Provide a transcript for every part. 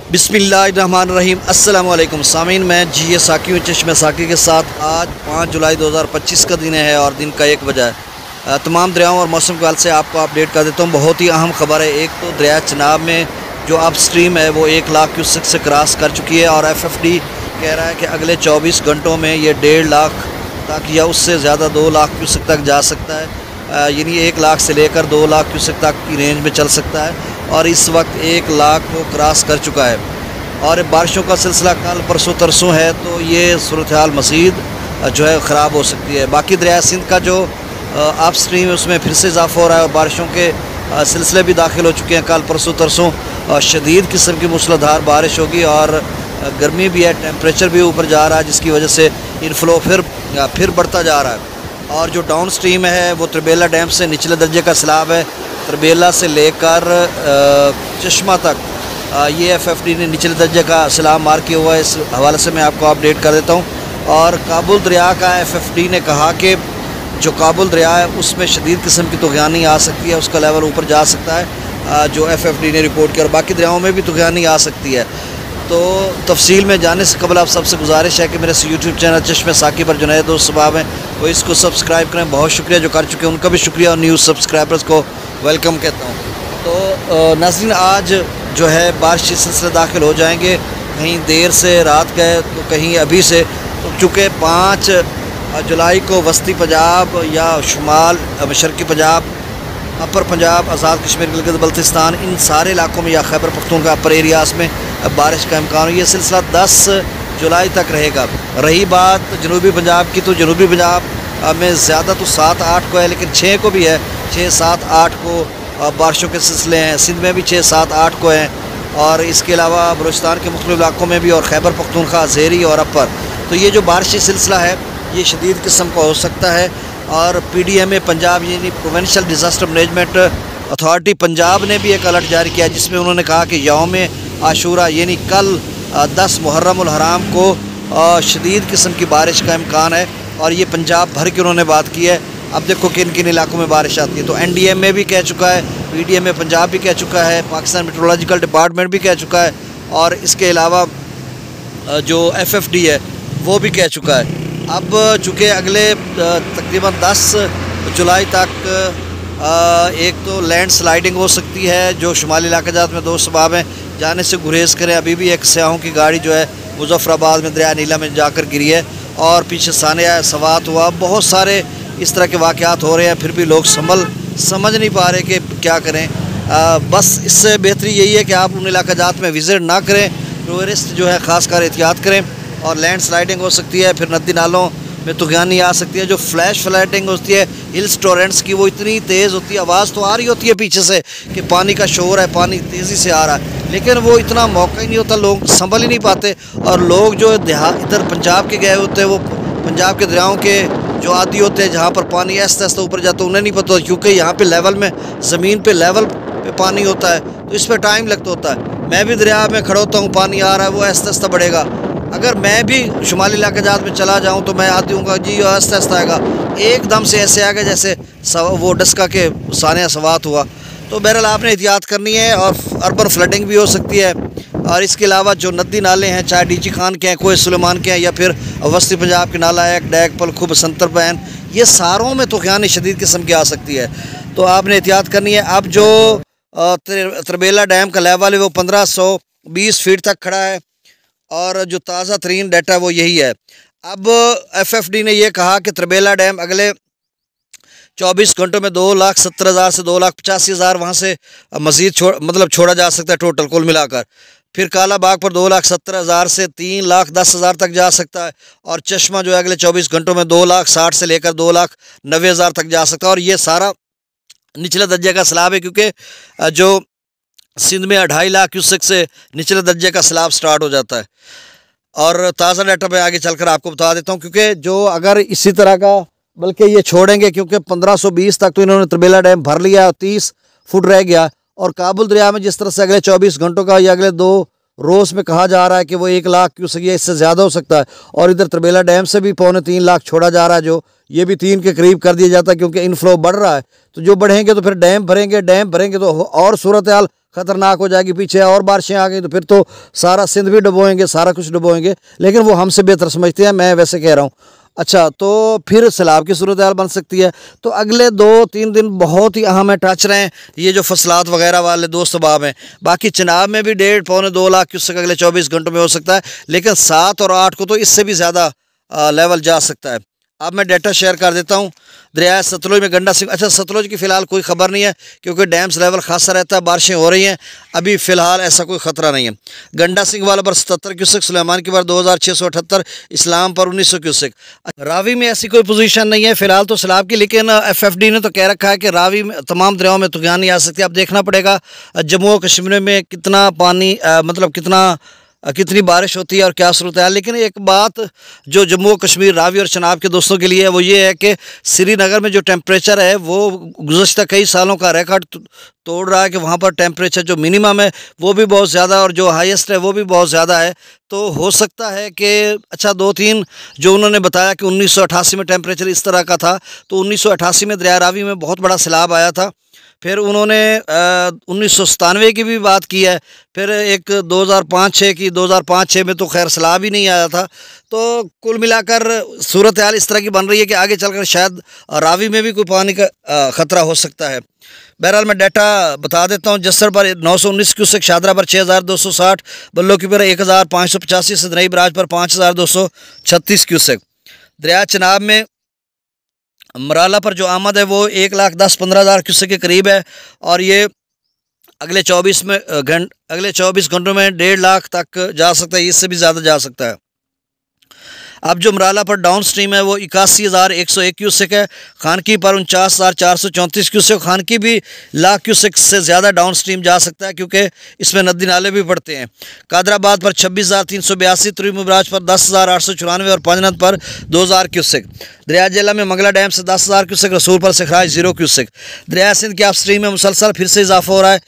बिस्मिल्लाहिर्रहमानिर्रहीम। अस्सलाम वालेकुम सामीन, मैं जी साकी हूँ चश्मे साकी के साथ। आज 5 जुलाई 2025 का दिन है और दिन का 1 बजा है। तमाम दरियाओं और मौसम के हाल से आपको अपडेट कर देता हूँ। बहुत ही अहम खबर है। एक तो दरिया चनाब में जो अप स्ट्रीम है वो 1 लाख क्यूसेक से क्रॉस कर चुकी है और FFD कह रहा है कि अगले 24 घंटों में ये 1.5 लाख तक या उससे ज़्यादा 2 लाख क्यूसेक तक जा सकता है। यानी 1 लाख से लेकर 2 लाख क्यूसेक तक की रेंज में चल सकता है और इस वक्त 1 लाख को क्रॉस कर चुका है। और बारिशों का सिलसिला कल परसों तरसों है, तो ये सूरत हाल मज़ीद जो है ख़राब हो सकती है। बाकी दरिया सिंध का जो अप स्ट्रीम है उसमें फिर से इजाफा हो रहा है और बारिशों के सिलसिले भी दाखिल हो चुके हैं। कल परसों तरसों शदीद किस्म की मूसलाधार बारिश होगी और गर्मी भी है, टेम्परेचर भी ऊपर जा रहा है, जिसकी वजह से इनफ्लो फिर बढ़ता जा रहा है। और जो डाउन स्ट्रीम है वो त्रिबेला डैम से निचले दर्जे का सैलाब है। त्रिबेला से लेकर चश्मा तक ये FFD ने निचले दर्जे का सैलाब मार किया हुआ है। इस हवाले से मैं आपको अपडेट कर देता हूँ। और काबुल दरिया का FFD ने कहा कि जो काबुल दरिया है उसमें शदीद किस्म की तुग़यानी आ सकती है, उसका लेवल ऊपर जा सकता है, जो FFD ने रिपोर्ट किया। और बाकी दरियाओं में भी तुग़यानी आ सकती है। तो तफसील में जाने से कबल आप सबसे गुजारिश है कि मेरे यूट्यूब चैनल चश्मे साकी पर जो नए दोस्त सबाब हैं वो इसको सब्सक्राइब करें। बहुत शुक्रिया जो कर चुके हैं, उनका भी शुक्रिया और न्यू सब्सक्राइबर्स को वेलकम कहता हूँ। तो नाज़रीन, आज जो है बारिश के सिलसिले दाखिल हो जाएंगे, कहीं देर से रात गए तो कहीं अभी से। तो चूँकि 5 जुलाई को वस्ती पंजाब या शुमाल मशरक़ी पंजाब, अपर पंजाब, आज़ाद कश्मीर, गिलगित बल्तिस्तान, इन सारे इलाकों में या खैबर पख्तूनख्वा अपर एरियाज़ में बारिश का इम्कान, ये सिलसिला 10 जुलाई तक रहेगा। रही बात जनूबी पंजाब की, तो जनूबी पंजाब में ज़्यादा तो 7-8 को है, लेकिन 6 को भी है, 6-7-8 को बारिशों के सिलसिले हैं। सिंध में भी 6-7-8 को हैं और इसके अलावा बलूचिस्तान के मुख्तलिफ इलाकों में भी, और खैबर पख्तूनख्वा, ज़ेरी और अपर। तो ये जो बारिशी सिलसिला है ये शदीद किस्म का हो सकता है। और PDMA पंजाब यानी provincial disaster management authority Punjab ने भी एक अलर्ट जारी किया, जिसमें उन्होंने कहा कि यौम आशूरा यानी कल 10 मुहर्रम उल हराम को शदीद किस्म की बारिश का इम्कान है। और ये पंजाब भर की उन्होंने बात की है। अब देखो किन किन इलाकों में बारिश आती है। तो NDMA भी कह चुका है, PDMA पंजाब भी कह चुका है, पाकिस्तान मेट्रोलॉजिकल डिपार्टमेंट भी कह चुका है और इसके अलावा जो FFD है वो भी कह चुका है। अब चूँकि अगले तकरीबन 10 जुलाई तक एक तो लैंड स्लाइडिंग हो सकती है, जो शुमाली इलाका जात में 2 सबाब हैं, जाने से गुरेज करें। अभी भी एक सयाहों की गाड़ी जो है मुजफ्फराबाद में दरिया नीला में जाकर गिरी है और पीछे सानिया सवात हुआ। बहुत सारे इस तरह के वाक़यात हो रहे हैं, फिर भी लोग समझ नहीं पा रहे कि क्या करें। बस इससे बेहतरी यही है कि आप उन इलाका जात में विज़िट ना करें। टूरिस्ट जो है ख़ास कर एहतियात करें। और लैंड स्लाइडिंग हो सकती है, फिर नदी नालों में तुग़यानी आ सकती है। जो फ्लैश फ्लडिंग होती है हिल्स टोरेंट्स की, वो इतनी तेज़ होती है, आवाज़ तो आ रही होती है पीछे से कि पानी का शोर है, पानी तेज़ी से आ रहा है, लेकिन वो इतना मौका ही नहीं होता, लोग संभल ही नहीं पाते। और लोग जो इधर पंजाब के गए होते हैं, वो पंजाब के दरियाओं के जो आदी होते हैं जहाँ पर पानी ऐसा ऐसा ऊपर जाता है, उन्हें नहीं पता, क्योंकि यहाँ पे लेवल में, ज़मीन पे लेवल पे पानी होता है, तो इस पर टाइम लगता होता है। मैं भी दरिया में खड़ा होता हूँ, पानी आ रहा है, वो ऐसा ऐसा बढ़ेगा। अगर मैं भी शुमाली इलाके जात में चला जाऊँ तो मैं आती हूँ जी आस्ता आस्ता आएगा, एकदम से ऐसे आएगा जैसे वो डस्का के सानिया सवात हुआ। तो बहरहाल आपने एहतियात करनी है और अर्बन फ्लडिंग भी हो सकती है। और इसके अलावा जो नदी नाले हैं, चाहे DG खान के हैं, कोई सुलेमान के हैं, या फिर वस्ती पंजाब के नाला एक डैक पल खूब संतर पैन, ये सारों में तुग़यानी शदीद किस्म की आ सकती है। तो आपने एहतियात करनी है। अब जो त्रिबेला डैम का लेवल है वो 1520 फीट तक खड़ा है और जो ताज़ा तरीन डाटा वो यही है। अब FFD ने यह कहा कि त्रिबेला डैम अगले 24 घंटों में 2,70,000 से 2,85,000 वहाँ से मज़ीद छोड़ा जा सकता है टोटल कुल मिलाकर। फिर काला बाग पर 2,70,000 से 3,10,000 तक जा सकता है। और चश्मा जो है अगले 24 घंटों में 2,60,000 से लेकर 2,90,000 तक जा सकता है। और ये सारा निचले दर्जे का सैलाब है, क्योंकि जो सिंध में 2.5 लाख क्यूसेक से निचले दर्जे का सैलाब स्टार्ट हो जाता है। और ताज़ा डाटा मैं आगे चलकर आपको बता देता हूँ, क्योंकि जो अगर इसी तरह का बल्कि ये छोड़ेंगे, क्योंकि 1520 तक तो इन्होंने त्रिबेला डैम भर लिया, 30 फुट रह गया। और काबुल दरिया में जिस तरह से अगले 24 घंटों का या अगले 2 रोज़ में कहा जा रहा है कि वो 1 लाख क्यूसेक या इससे ज़्यादा हो सकता है। और इधर तरबेला डैम से भी 2.25 लाख छोड़ा जा रहा है, जो ये भी 3 के करीब कर दिया जाता है, क्योंकि इनफ्लो बढ़ रहा है। तो जो बढ़ेंगे तो फिर डैम भरेंगे तो और सूरत हाल ख़तरनाक हो जाएगी। पीछे और बारिशें आ गई तो फिर तो सारा सिंध भी डुबोएंगे, सारा कुछ डुबोएंगे। लेकिन वो हमसे बेहतर समझते हैं, मैं वैसे कह रहा हूँ। अच्छा, तो फिर सैलाब की सूरत हाल बन सकती है। तो अगले 2-3 दिन बहुत ही अहम है, टच रहे हैं ये जो फसलात वगैरह वाले दोस्त अहबाब हैं। बाकी चिनाब में भी 1.5-2 लाख क्यूसेक अगले 24 घंटों में हो सकता है, लेकिन 7 और 8 को तो इससे भी ज़्यादा लेवल जा सकता है। अब मैं डाटा शेयर कर देता हूँ। दरिया सतलुज में गंडा सिंह, अच्छा सतलुज की फ़िलहाल कोई ख़बर नहीं है, क्योंकि डैम्स लेवल खासा रहता है, बारिशें हो रही हैं, अभी फ़िलहाल ऐसा कोई ख़तरा नहीं है। गंडा सिंह वाला पर 77 क्यूसेक, सुलेमान की पर 2678, इस्लाम पर 1900 क्यूसेक। रावी में ऐसी कोई पोजीशन नहीं है फ़िलहाल तो सैलाब की, लेकिन FFD ने तो कह रखा है कि रावी में तमाम दरियाओं में तूफ़ान नहीं आ सकती। अब देखना पड़ेगा जम्मू और कश्मीर में कितना पानी मतलब कितनी बारिश होती है और क्या सूरत है। लेकिन एक बात जो जम्मू कश्मीर, रावी और चनाब के दोस्तों के लिए है, वो ये है कि श्रीनगर में जो टेम्परेचर है वो गुज़श्ता कई सालों का रिकॉर्ड तोड़ रहा है, कि वहाँ पर टेम्परेचर जो मिनिमम है वो भी बहुत ज़्यादा और जो हाईएस्ट है वो भी बहुत ज़्यादा है। तो हो सकता है कि अच्छा 2-3 जो उन्होंने बताया कि 1988 में टेम्परेचर इस तरह का था, तो 1988 में दरिया रावी में बहुत बड़ा सैलाब आया था। फिर उन्होंने 1997 की भी बात की है, फिर एक 2005-6 की, 2005-6 में तो खैर सैलाब ही नहीं आया था। तो कुल मिलाकर सूरत हाल इस तरह की बन रही है कि आगे चलकर शायद रावी में भी कोई पानी का ख़तरा हो सकता है। बहरहाल मैं डाटा बता देता हूँ। जस्सर पर 919 क्यूसेक, शादरा पर 6260, बल्लो की पर 1585, सदनई बराज पर 5236 क्यूसेक। दरिया चनाब में मराला पर जो आमद है वो 1,10,15,000 क्यूसेक के करीब है, और ये अगले 24 घंटों में 1.5 लाख तक जा सकता है, इससे भी ज़्यादा जा सकता है। अब जो मराला पर डाउन स्ट्रीम है वो 81,101 क्यूसेक है, खानकी पर 49,434 क्यूसेक। खानकी भी लाख क्यूसेक से ज़्यादा डाउन स्ट्रीम जा सकता है, क्योंकि इसमें नदी नाले भी बढ़ते हैं। कादराबाद पर 26,382, त्रिमुराज पर 10,894 और पंजनद पर 2,000 क्यूसेक। दरिया जेला में मंगला डैम से 10,000 क्यूसेक, रसूल पर सिखराज 0 क्यूसेक। दरिया सिंध के अपस्ट्रीम में मुसलसल फिर से इजाफा हो रहा है,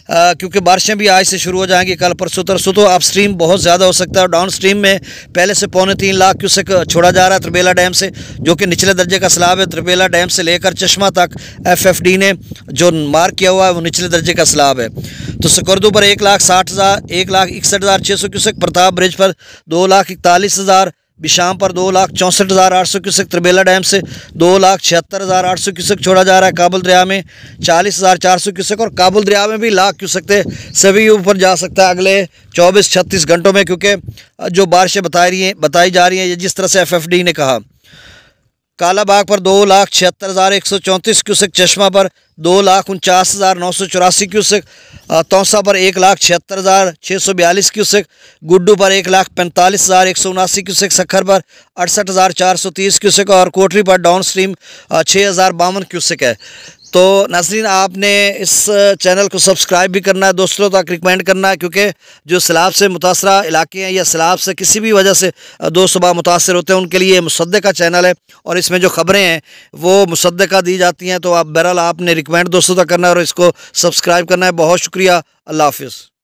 क्योंकि बारिशें भी आज से शुरू हो जाएंगी, कल परसों तरसों तो अप स्ट्रीम बहुत ज़्यादा हो सकता है। और डाउन स्ट्रीम में पहले से 3.25 लाख क्यूसेक छोड़ा जा रहा है तरबेला डैम से, जो कि निचले दर्जे का सैलाब है। तरबेला डैम से लेकर चश्मा तक FFD ने जो मार्क किया हुआ है वो निचले दर्जे का सैलाब है। तो सकरदू पर 1,61,600 क्यूसेक, प्रताप ब्रिज पर 2,41,000, बिशाम पर 2,64,800 क्यूसेक, तरबेला डैम से 2,76,800 क्यूसेक छोड़ा जा रहा है। काबुल दरिया में 40,400 क्यूसेक, और काबुल दरिया में भी लाख क्यूसेक थे, सभी ऊपर जा सकता है अगले 24-36 घंटों में, क्योंकि जो बारिशें बताई जा रही हैं जिस तरह से FFD ने कहा। कालाबाग पर 2,76,134 क्यूसेक, चश्मा पर 2,49,984 क्यूसेक, तौसा पर 1,76,642 क्यूसेक, गुड्डू पर 1,45,179 क्यूसेक, सखर पर 68,430 क्यूसेक, और कोटरी पर डाउन स्ट्रीम 6,052 क्यूसेक है। तो नाज़रीन, आपने इस चैनल को सब्सक्राइब भी करना है, दोस्तों तक रिकमेंड करना है, क्योंकि जो सैलाब से मुतासरा इलाके हैं या सैलाब से किसी भी वजह से दोस्त अहबाब मुतासर होते हैं, उनके लिए मुसद्दक़ा चैनल है, और इसमें जो ख़बरें हैं वो मुसद्दक़ा दी जाती हैं। तो आप बहरहाल आपने रिकमेंड दोस्तों तक करना है और इसको सब्सक्राइब करना है। बहुत शुक्रिया, अल्लाह हाफ़िज़।